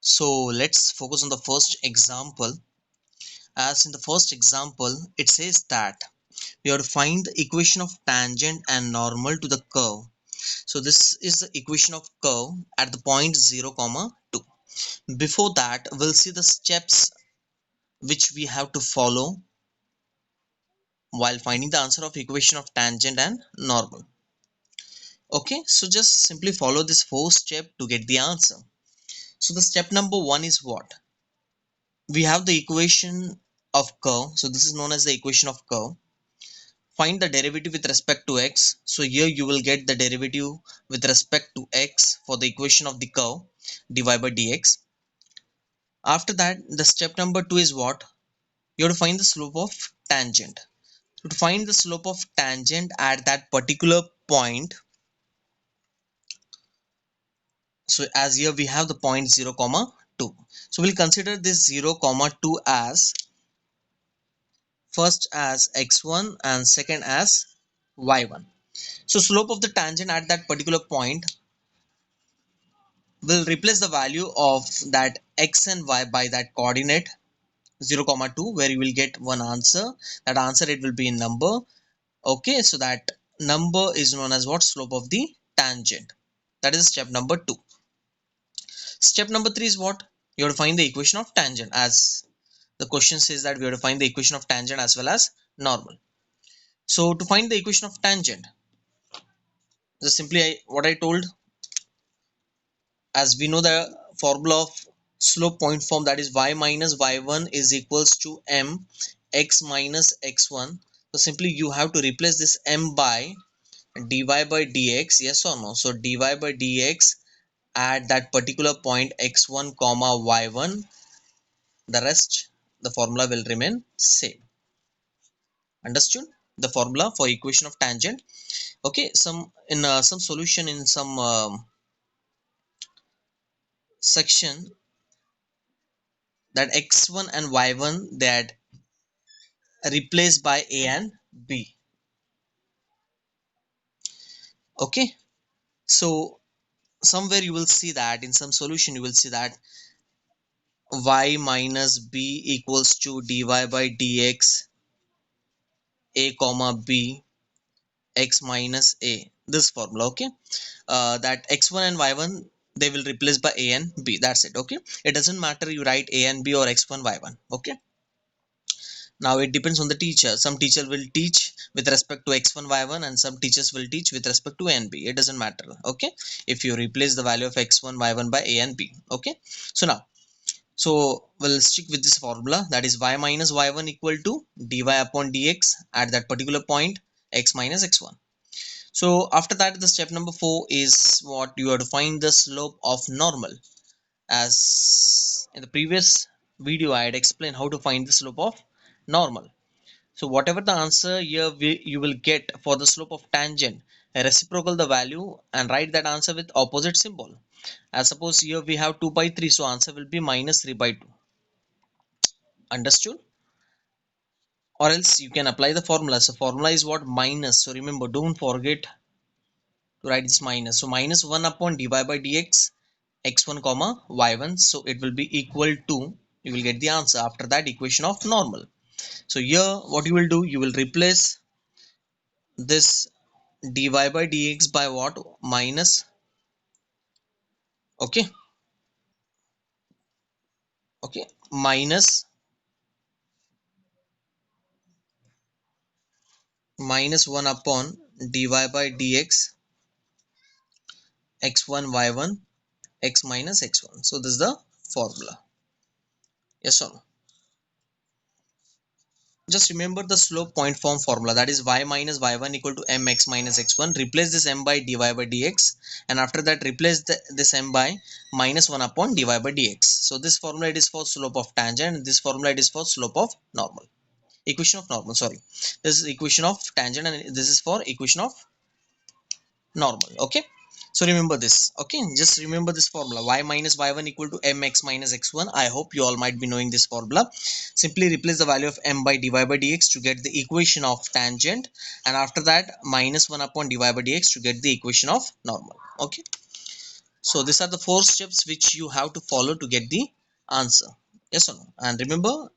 So let's focus on the first example. As in the first example, it says that we have to find the equation of tangent and normal to the curve. So this is the equation of curve at the point 0, 2. Before that, we'll see the steps which we have to follow while finding the answer of equation of tangent and normal. Okay, so just simply follow this four step to get the answer. So the step number one is what? We have the equation of curve. So this is known as the equation of curve. Find the derivative with respect to x. So here you will get the derivative with respect to x for the equation of the curve, dy by dx. After that, the step number two is what? You have to find the slope of tangent. So to find the slope of tangent at that particular point, so as here we have the point 0, 2. So we'll consider this 0, 2 as first as x1 and second as y1. So slope of the tangent at that particular point will replace the value of that x and y by that coordinate 0, 2, where you will get one answer. That answer, it will be in number. Okay, so that number is known as what? Slope of the tangent. That is step number two. Step number three is what? You have to find the equation of tangent, as the question says that we have to find the equation of tangent as well as normal. So to find the equation of tangent, just simply what I told, as we know the formula of slope point form, that is y minus y1 is equals to m x minus x1. So simply you have to replace this m by dy by dx, yes or no? So dy by dx at that particular point x1 comma y1, the rest, the formula will remain same. Understood the formula for equation of tangent? Okay, some in some solution in some section, that x1 and y1 that replaced by a and b. Okay, so somewhere you will see that in some solution you will see that y minus b equals to dy by dx a comma b x minus a, this formula. Okay, that x1 and y1, they will replace by a and b. That's it. Okay, it doesn't matter you write a and b or x1 y1. Okay, now it depends on the teacher. Some teacher will teach with respect to x1 y1 and some teachers will teach with respect to a and b. It doesn't matter. Okay, if you replace the value of x1 y1 by a and b. Okay, so now, so we'll stick with this formula, that is y minus y1 equal to dy upon dx at that particular point x minus x1. So after that, the step number 4 is what? You have to find the slope of normal. As in the previous video I had explained how to find the slope of normal. So whatever the answer here you will get for the slope of tangent, reciprocal the value and write that answer with opposite symbol. As suppose here we have 2 by 3, so answer will be minus 3 by 2. Understood? Or else you can apply the formula. So formula is what? Minus. So remember, don't forget to write this minus. So minus 1 upon dy by dx x1 comma y1. So it will be equal to, you will get the answer after that equation of normal. So here what you will do, you will replace this dy by dx by what? Minus. Okay, okay, minus 1 upon dy by dx x1 y1 x minus x1. So this is the formula. Yes or no? Just remember the slope point form formula, that is y minus y1 equal to mx minus x1. Replace this m by dy by dx, and after that replace this m by minus 1 upon dy by dx. So this formula, it is for slope of tangent, and this formula, it is for slope of normal. Equation of normal, sorry. This is equation of tangent and this is for equation of normal. Okay, so remember this. Okay, just remember this formula, y minus y1 equal to mx minus x1. I hope you all might be knowing this formula. Simply replace the value of m by dy by dx to get the equation of tangent, and after that minus 1 upon dy by dx to get the equation of normal. Okay, So these are the four steps which you have to follow to get the answer. Yes or no? And remember,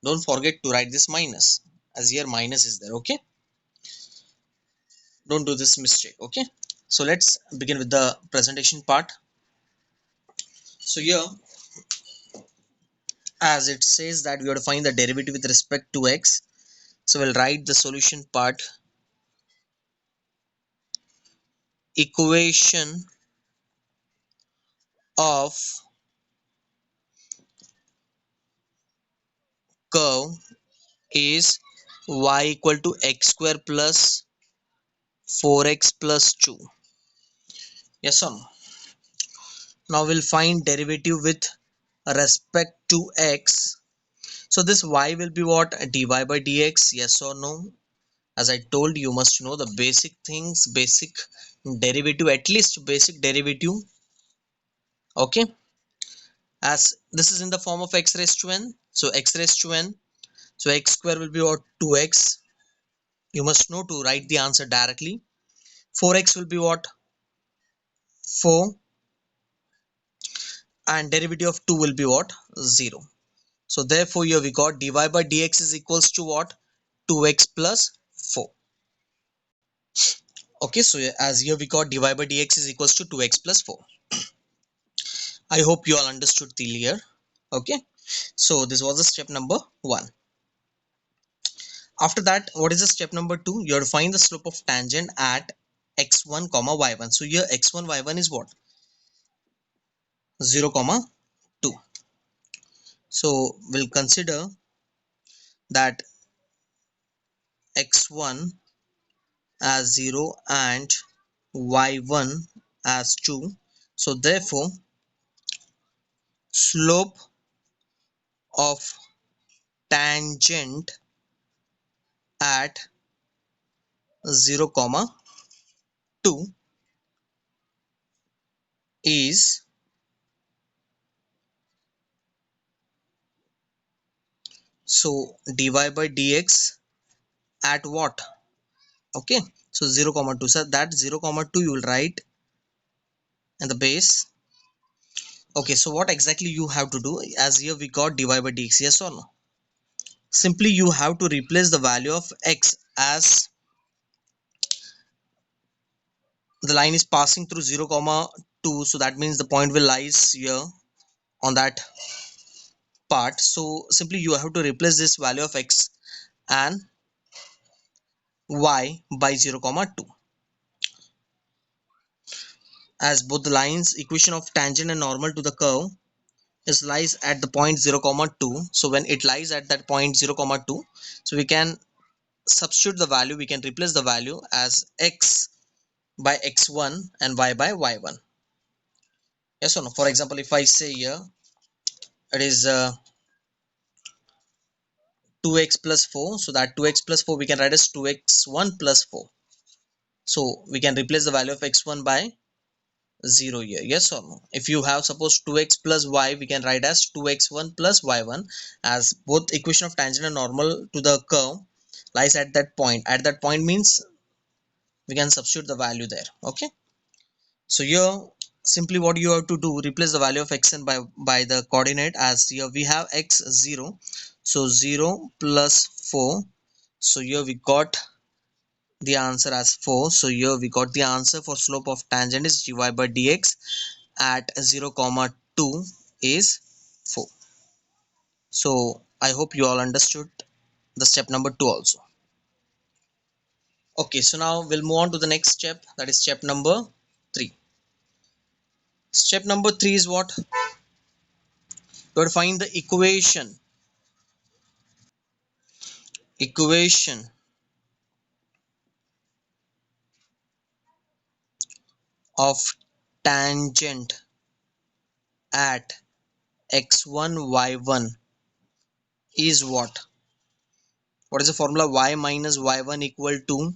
don't forget to write this minus, as here minus is there. Okay, don't do this mistake. Okay, so let's begin with the presentation part. So here, as it says that we have to find the derivative with respect to x, so we'll write the solution part. Equation of curve is y equal to x square plus 4x plus 2. Yes or no? Now we'll find derivative with respect to x. So this y will be what? Dy by dx. Yes or no? As I told you, must know the basic things, basic derivative, at least basic derivative. Okay, as this is in the form of x raised to n, so x raised to n, so x square will be what? 2x. You must know to write the answer directly. 4x will be what? 4, and derivative of 2 will be what? 0. So therefore here we got dy by dx is equals to what? 2x plus 4. Okay, so as here we got dy by dx is equals to 2x plus 4. I hope you all understood till here. Okay, so this was the step number 1. After that, what is the step number 2? You have to find the slope of tangent at x1 comma y1. So here x1 y1 is what? 0 comma 2. So we'll consider that x1 as 0 and y1 as 2. So therefore slope of tangent at 0 comma 2 is, so dy by dx at what? Okay, so 0 comma 2, so that 0 comma 2 you will write in the base. Okay, so what exactly you have to do, as here we got dy by dx, yes or no? Simply you have to replace the value of x, as the line is passing through 0 comma 2, so that means the point will lies here on that part. So simply you have to replace this value of x and y by 0 comma 2, as both the lines equation of tangent and normal to the curve is lies at the point 0 comma 2. So when it lies at that point 0 comma 2, so we can substitute the value, we can replace the value as x by x1 and y by y1. Yes or no? For example, if I say here it is 2x plus 4, so that 2x plus 4 we can write as 2x1 plus 4. So we can replace the value of x1 by 0 here. Yes or no? If you have suppose 2x plus y, we can write as 2x1 plus y1, as both equation of tangent and normal to the curve lies at that point. At that point means we can substitute the value there. Okay, so here simply what you have to do, replace the value of xn by the coordinate, as here we have x 0, so 0 plus 4. So here we got the answer as 4. So here we got the answer for slope of tangent is dy by dx at 0 comma 2 is 4. So I hope you all understood the step number 2 also. Okay, so now we'll move on to the next step, that is step number 3. Step number 3 is what? You have to find the equation of tangent at x1 y1 is what? What is the formula? Y minus y1 equal to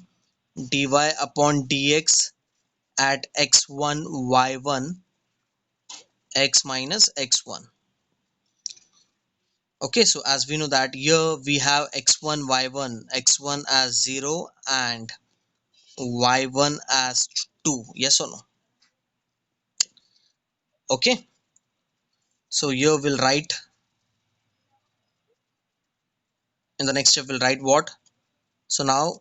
dy upon dx at x1 y1 x minus x1. Okay, so as we know that here we have x1 y1, x1 as 0 and y1 as 2. Yes or no? Okay, so here we'll write, in the next step we'll write what? So now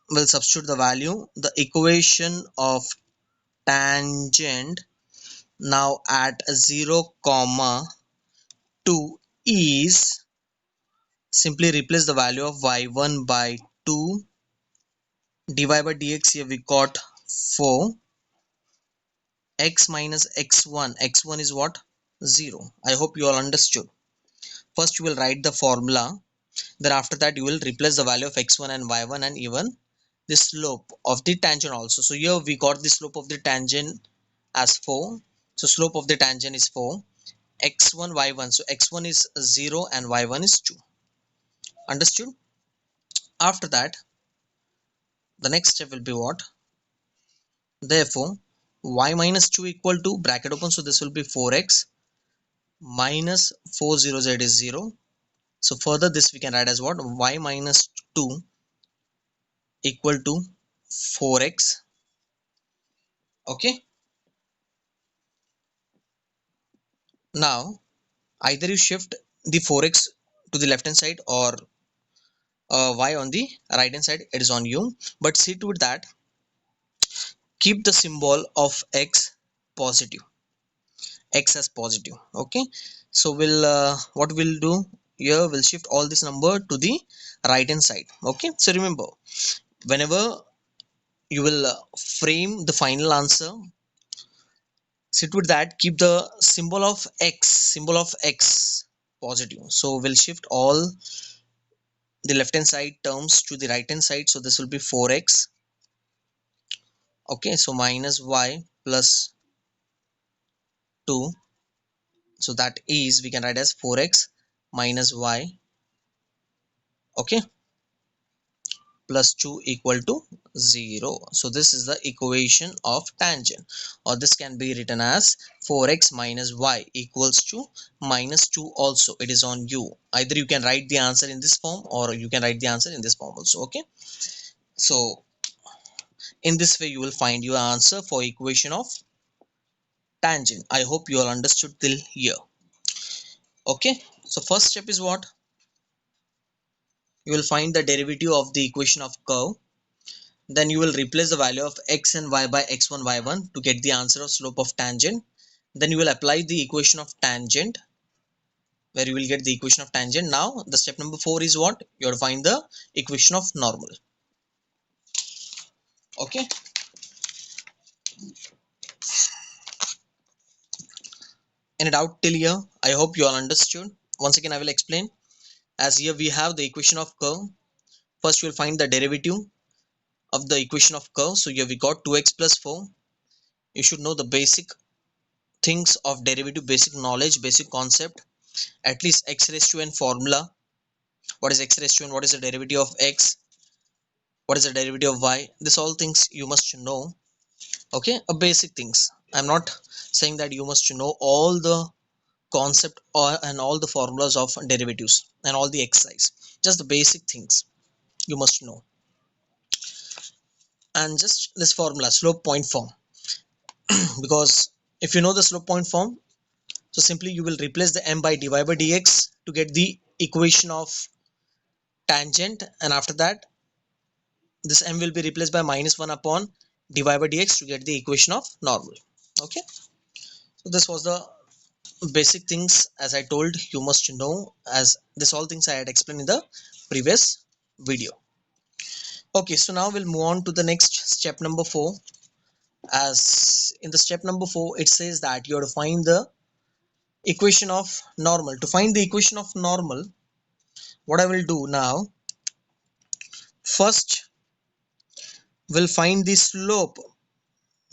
we'll substitute the value. The equation of tangent now at 0 comma 2 is, simply replace the value of y1 by 2, dy by dx. Here we got 4, x minus x1. X1 is what? 0. I hope you all understood. First you will write the formula, then after that you will replace the value of x1 and y1 and even the slope of the tangent also. So here we got the slope of the tangent as 4. So slope of the tangent is 4, x1 y1. So x1 is 0 and y1 is 2. Understood? After that the next step will be what? Therefore y minus 2 equal to, bracket open, so this will be 4x minus 4 0 z is 0. So further this we can write as what? Y minus 2 equal to 4x. Okay, now either you shift the 4x to the left hand side or y on the right hand side, it is on you, but see to it that keep the symbol of positive, x as positive. Okay, so we'll what we'll do here, we'll shift all this number to the right hand side. Okay, so remember, whenever you will frame the final answer, sit with that, keep the symbol of x positive. So we'll shift all the left hand side terms to the right hand side, so this will be 4x. Okay, so minus y plus 2, so that is, we can write as 4x minus y, okay, plus 2 equal to 0. So this is the equation of tangent, or this can be written as 4x minus y equals to minus 2 also. It is on you. Either you can write the answer in this form or you can write the answer in this form also. Okay, so in this way you will find your answer for equation of tangent. I hope you all understood till here. Okay, so first step is what? You will find the derivative of the equation of curve. Then you will replace the value of x and y by x1 y1 to get the answer of slope of tangent. Then you will apply the equation of tangent, where you will get the equation of tangent. Now the step number 4 is what? You have to find the equation of normal. Okay, any doubt till here? I hope you all understood. Once again I will explain. As here we have the equation of curve. First you will find the derivative of the equation of curve. So here we got 2x plus 4. You should know the basic things of derivative, basic knowledge, basic concept, at least x raised to n formula. What is x raised to n? What is the derivative of x? What is the derivative of y? This all things you must know. Okay, a basic things. I'm not saying that you must know all the concept or and all the formulas of derivatives and all the exercise. Just the basic things you must know. And just this formula, slope point form. Because if you know the slope point form, so simply you will replace the m by dy by dx to get the equation of tangent, and after that this m will be replaced by minus 1 upon dy by dx to get the equation of normal. Okay, so this was the basic things, as I told you must know, as this all things I had explained in the previous video. Okay, so now we'll move on to the next step number 4. As in the step number 4 it says that you have to find the equation of normal. To find the equation of normal, what I will do now, first we'll find the slope.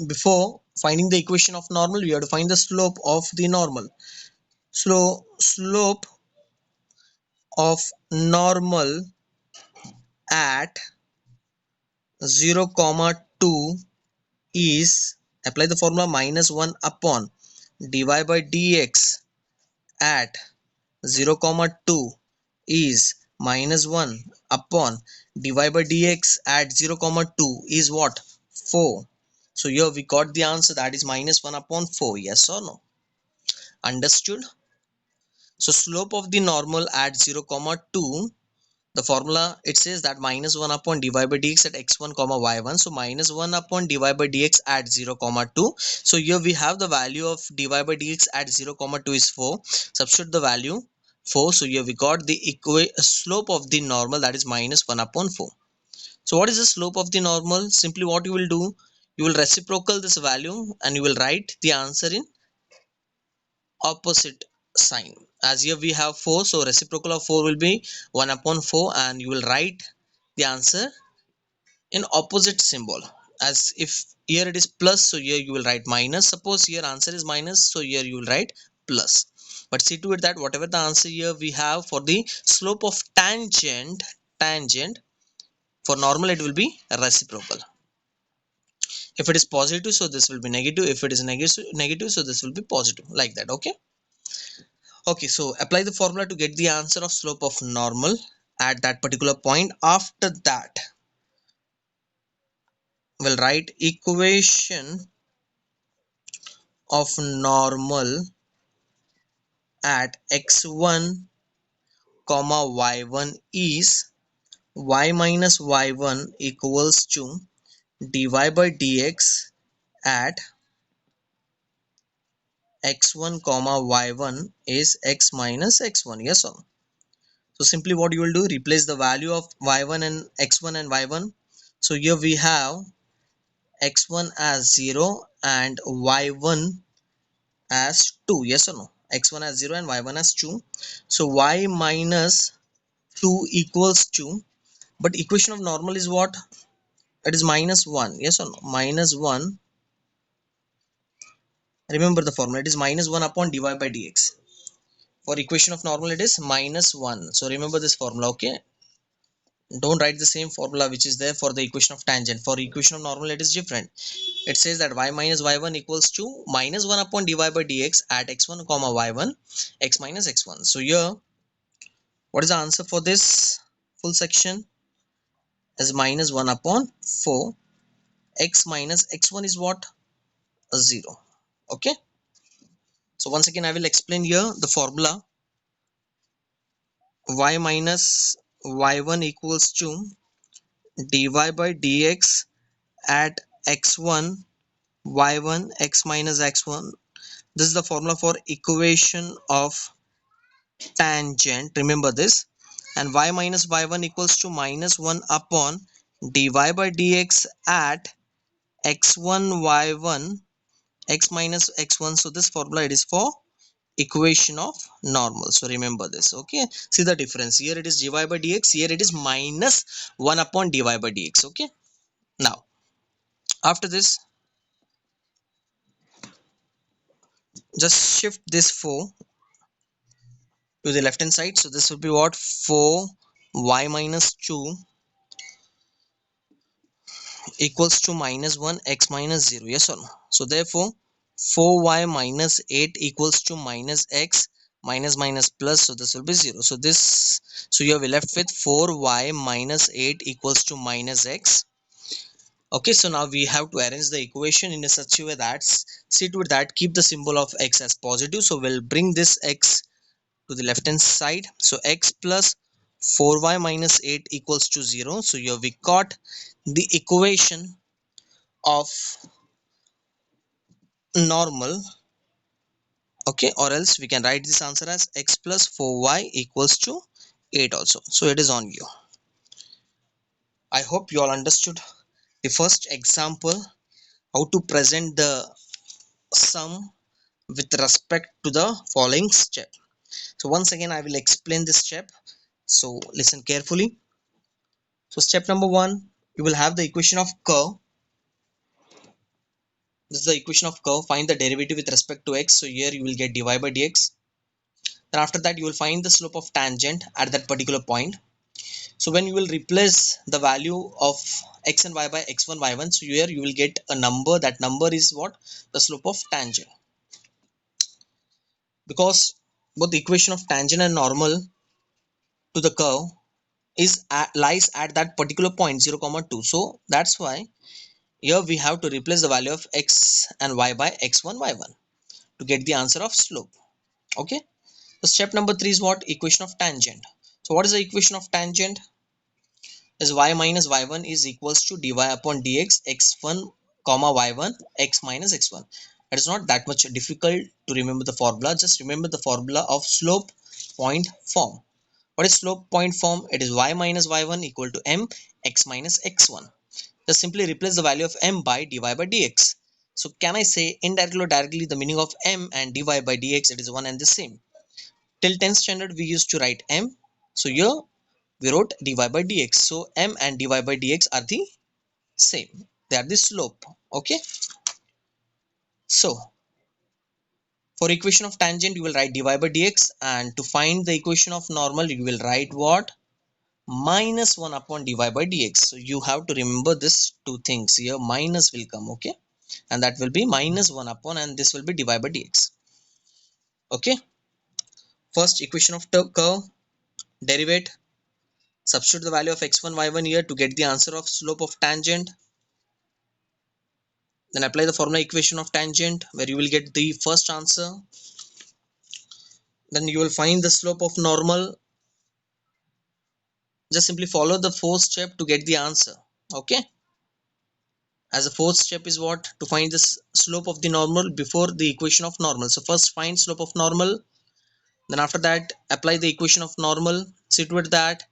Before finding the equation of normal, we have to find the slope of the normal. So slope of normal at 0 comma 2 is, apply the formula, minus 1 upon dy by dx at 0 comma 2 is minus 1 upon dy by dx at 0 comma 2 is what? 4. So here we got the answer, that is minus 1 upon 4. Yes or no? Understood? So slope of the normal at 0 comma 2, the formula it says that minus 1 upon dy by dx at x1 comma y1. So minus 1 upon dy by dx at 0 comma 2. So here we have the value of dy by dx at 0 comma 2 is 4. Substitute the value 4. So here we got the slope of the normal, that is minus 1 upon 4. So what is the slope of the normal? Simply what you will do, you will reciprocal this value and you will write the answer in opposite sign. As here we have 4, so reciprocal of 4 will be 1 upon 4, and you will write the answer in opposite symbol. As if here it is plus, so here you will write minus. Suppose here answer is minus, so here you will write plus. But see to it that whatever the answer here we have for the slope of tangent for normal, it will be reciprocal. If it is positive, so this will be negative. If it is negative, so this will be positive, like that. Okay. Okay, so apply the formula to get the answer of slope of normal at that particular point. After that, we'll write equation of normal at x1 comma y1 is y minus y1 equals to dy by dx at x1 comma y1 is x minus x1. Yes or no? So simply what you will do, replace the value of y1 and x1 and y1. So here we have x1 as 0 and y1 as 2. Yes or no? X1 as 0 and y1 as 2. So y minus 2 equals 2. But equation of normal is what? It is minus 1. Yes or no? Minus 1. Remember the formula. It is minus 1 upon dy by dx. For equation of normal, it is minus 1. So remember this formula. Okay. Don't write the same formula which is there for the equation of tangent. For equation of normal, it is different. It says that y minus y1 equals to minus 1 upon dy by dx at x1 comma y1 x minus x1. So here what is the answer for this full section is minus 1 upon 4. X minus x1 is what? 0. Okay, so once again I will explain here the formula. Y minus y1 equals to dy by dx at x1 y1 x minus x1. This is the formula for equation of tangent. Remember this. And y minus y1 equals to minus 1 upon dy by dx at x1 y1 x minus x1. So this formula, it is for equation of normal. So remember this. Okay, see the difference. Here it is dy by dx, here it is minus 1 upon dy by dx. Okay, now after this, just shift this 4 to the left hand side. So this will be what? 4 y minus 2 equals to minus 1 x minus 0. Yes or no? So therefore 4y minus 8 equals to minus x minus minus plus, so this will be 0. So this, so here we left with 4y minus 8 equals to minus x. Okay, so now we have to arrange the equation in a such a way that, see to it that keep the symbol of x as positive. So we'll bring this x to the left hand side. So x plus 4y minus 8 equals to 0. So here we got the equation of normal. Okay, or else we can write this answer as x plus 4y equals to 8 also. So it is on you. I hope you all understood the first example, how to present the sum with respect to the following step. So once again I will explain this step, so listen carefully. So step number 1, you will have the equation of curve. This is the equation of curve. Find the derivative with respect to x. So here you will get dy by dx. Then after that you will find the slope of tangent at that particular point. So when you will replace the value of x and y by x1 y1, so here you will get a number. That number is what? The slope of tangent. Because both the equation of tangent and normal to the curve is lies at that particular point 0 comma 2. So that's why here we have to replace the value of x and y by x1 y1 to get the answer of slope. Okay, so step number 3 is what? Equation of tangent. So what is the equation of tangent? Is y minus y1 is equals to dy upon dx x1 comma y1 x minus x1. It is not that much difficult to remember the formula. Just remember the formula of slope point form. What is slope point form? It is y minus y1 equal to m x minus x1. Just simply replace the value of m by dy by dx. So can I say indirectly or directly the meaning of m and dy by dx, it is one and the same. Till 10th standard we used to write m. So here we wrote dy by dx. So m and dy by dx are the same. They are the slope. Okay. So for equation of tangent you will write dy by dx, and to find the equation of normal you will write what? Minus 1 upon dy by dx. So you have to remember this two things. Here minus will come. Okay, and that will be minus 1 upon, and this will be dy by dx. Okay, first equation of curve, derivate, substitute the value of x1 y1 here to get the answer of slope of tangent. Then apply the formula equation of tangent where you will get the first answer. Then you will find the slope of normal. Just simply follow the fourth step to get the answer. Okay, as the fourth step is what? To find the slope of the normal before the equation of normal. So first find slope of normal, then after that apply the equation of normal. See to it that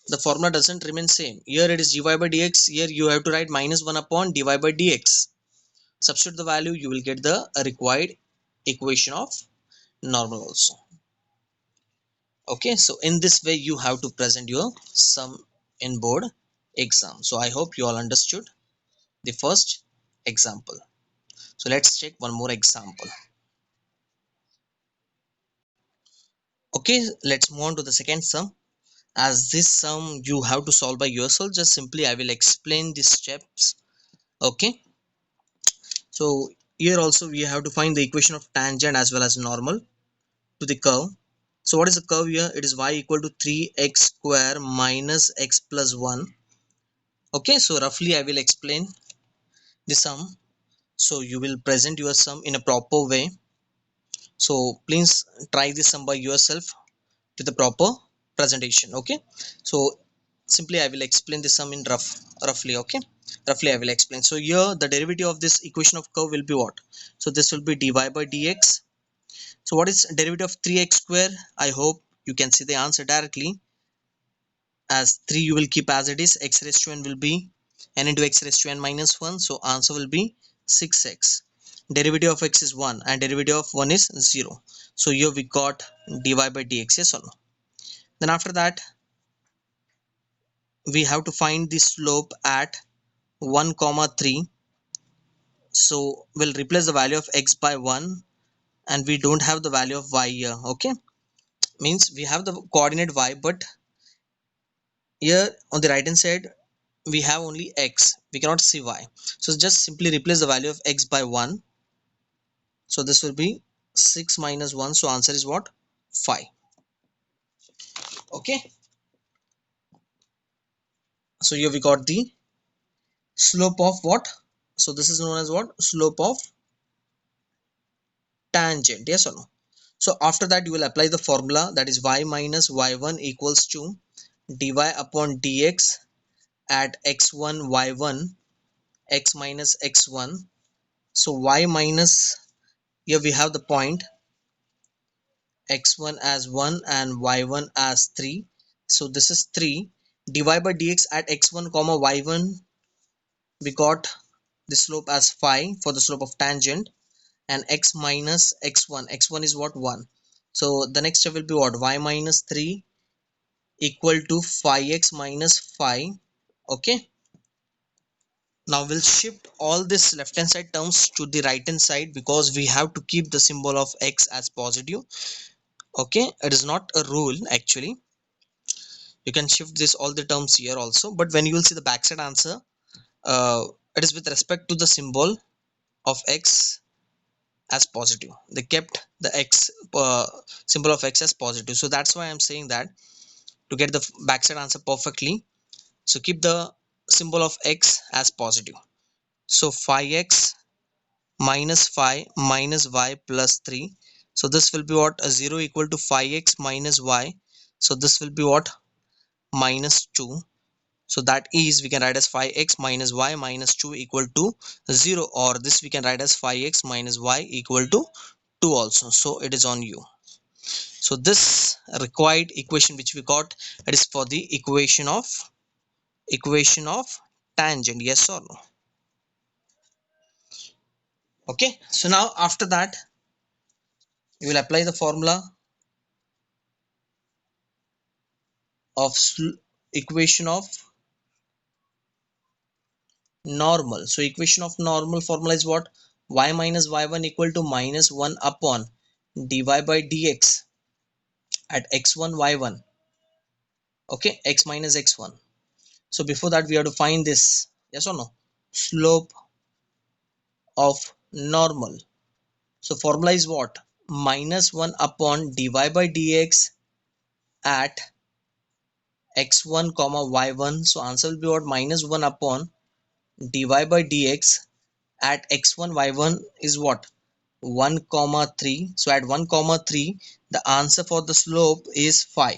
the formula doesn't remain same. Here it is dy by dx, here you have to write minus 1 upon dy by dx. Substitute the value, you will get the required equation of normal also. Okay, so in this way you have to present your sum in board exam. So I hope you all understood the first example. So let's check one more example. Okay, let's move on to the second sum. As this sum you have to solve by yourself, just simply I will explain the steps. Okay, so here also we have to find the equation of tangent as well as normal to the curve. So what is the curve here? It is y equal to 3x square minus x plus 1. Okay, so roughly I will explain the sum. So you will present your sum in a proper way. So please try this sum by yourself with the proper presentation. Okay, so simply I will explain the sum in roughly. Okay, roughly I will explain. So here the derivative of this equation of curve will be what? So this will be dy by dx. So what is derivative of 3x square? I hope you can see the answer directly. As 3 you will keep as it is, x raised to n will be n into x raised to n minus 1. So answer will be 6x. Derivative of x is 1 and derivative of 1 is 0. So here we got dy by dx. Yes or no? Then after that we have to find the slope at 1 comma 3. So we'll replace the value of x by 1, and we don't have the value of y here. Okay, means we have the coordinate y, but here on the right hand side we have only x, we cannot see y. So just simply replace the value of x by 1. So this will be 6 minus 1. So answer is what? 5. Okay, so here we got the slope of what? So this is known as what? Slope of tangent. Yes or no? So after that you will apply the formula, that is y minus y1 equals to dy upon dx at x1 y1 x minus x1. So y minus, here we have the point x1 as 1 and y1 as 3. So this is 3. Dy by dx at x1 comma y1, we got the slope as 5 for the slope of tangent, and x minus x1 is what? 1. So the next step will be what? Y minus 3 equal to 5x minus 5. Okay, now we'll shift all this left hand side terms to the right hand side because we have to keep the symbol of x as positive. Okay, it is not a rule actually. You can shift this all the terms here also, but when you will see the backside answer, it is with respect to the symbol of x as positive. They kept the x symbol of x as positive. So that's why I'm saying that to get the backside answer perfectly, so keep the symbol of x as positive. So 5x minus 5 minus y plus 3. So this will be what? 0 equal to 5x minus y. So this will be what? Minus 2. So that is, we can write as 5x minus y minus 2 equal to 0, or this we can write as 5x minus y equal to 2 also. So it is on you. So this required equation which we got, it is for the equation of tangent, yes or no? Okay, so now after that you will apply the formula of equation of normal. So equation of normal formula is what? Y minus y1 equal to minus 1 upon dy by dx at x1 y1. Okay, x minus x1. So before that we have to find this, yes or no? Slope of normal. So formula is what? Minus 1 upon dy by dx at x1 comma y1. So answer will be what? Minus 1 upon dy by dx at x1 y1 is what? 1 comma 3. So at 1 comma 3 the answer for the slope is 5.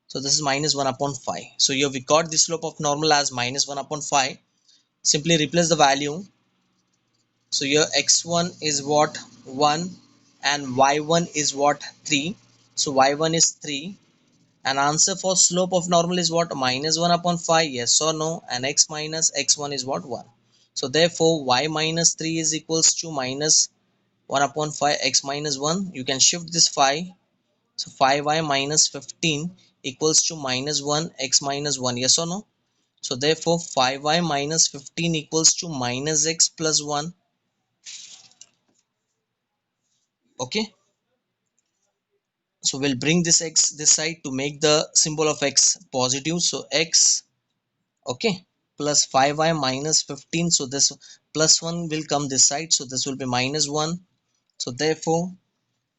So this is minus 1 upon 5. So here we got the slope of normal as minus 1 upon 5. Simply replace the value. So here x1 is what? 1 and y1 is what? 3. So y1 is 3, and answer for slope of normal is what? Minus 1 upon 5, yes or no? And x minus x1 is what? 1. So therefore y minus 3 is equals to minus 1 upon 5 x minus 1. You can shift this 5. So 5y minus 15 equals to minus 1 x minus 1, yes or no? So therefore 5y minus 15 equals to minus x plus 1. Okay, so we'll bring this x this side to make the symbol of x positive. So x, okay, plus 5y minus 15. So this plus 1 will come this side. So this will be minus 1. So therefore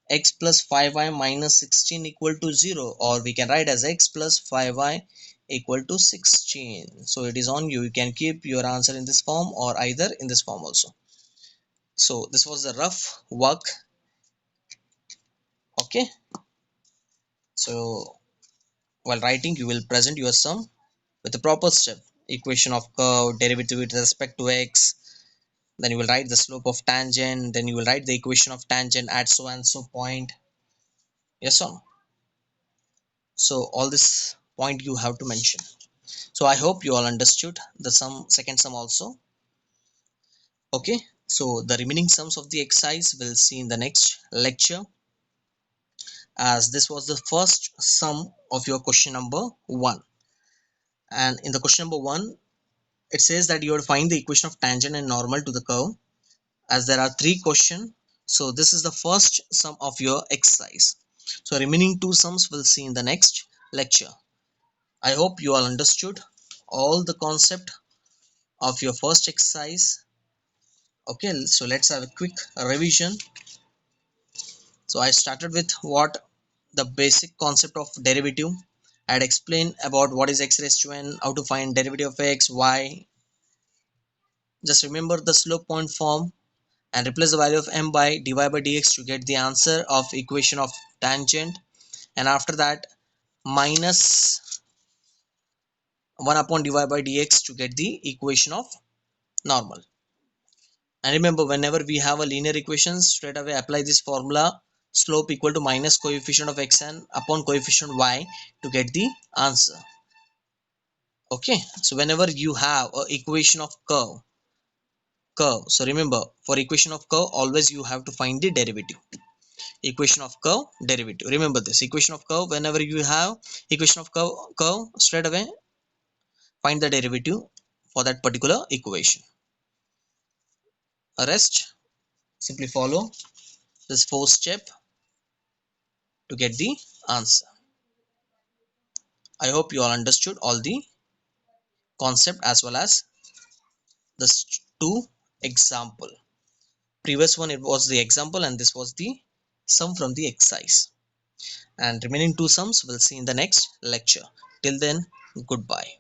x plus 5y minus 16 equal to 0, or we can write as x plus 5y equal to 16. So it is on you. You can keep your answer in this form or either in this form also. So this was the rough work. Okay, so while writing you will present your sum with the proper step: equation of curve, derivative with respect to x, then you will write the slope of tangent, then you will write the equation of tangent at so and so point, yes or no? So all this point you have to mention. So I hope you all understood the second sum also. Okay, so the remaining sums of the exercise we'll see in the next lecture, as this was the first sum of your question number 1. And in the question number 1 it says that you have to find the equation of tangent and normal to the curve, as there are 3 questions. So this is the first sum of your exercise. So remaining 2 sums we'll see in the next lecture. I hope you all understood all the concept of your first exercise. Okay, so let's have a quick revision. So I started with what? The basic concept of derivative. I had explained about what is x raised to n, how to find derivative of x, y. Just remember the slope point form and replace the value of m by dy by dx to get the answer of equation of tangent. And after that, minus 1 upon dy by dx to get the equation of normal. And remember, whenever we have a linear equation, straight away apply this formula: slope equal to minus coefficient of xn upon coefficient y to get the answer. Okay, so whenever you have a equation of curve, so remember, for equation of curve always you have to find the derivative. Equation of curve, derivative, remember this equation of curve. Whenever you have equation of curve, straight away find the derivative for that particular equation. Rest, simply follow this 4 step to get the answer. I hope you all understood all the concept as well as the 2 example. Previous one it was the example and this was the sum from the exercise. And remaining 2 sums we'll see in the next lecture. Till then, goodbye.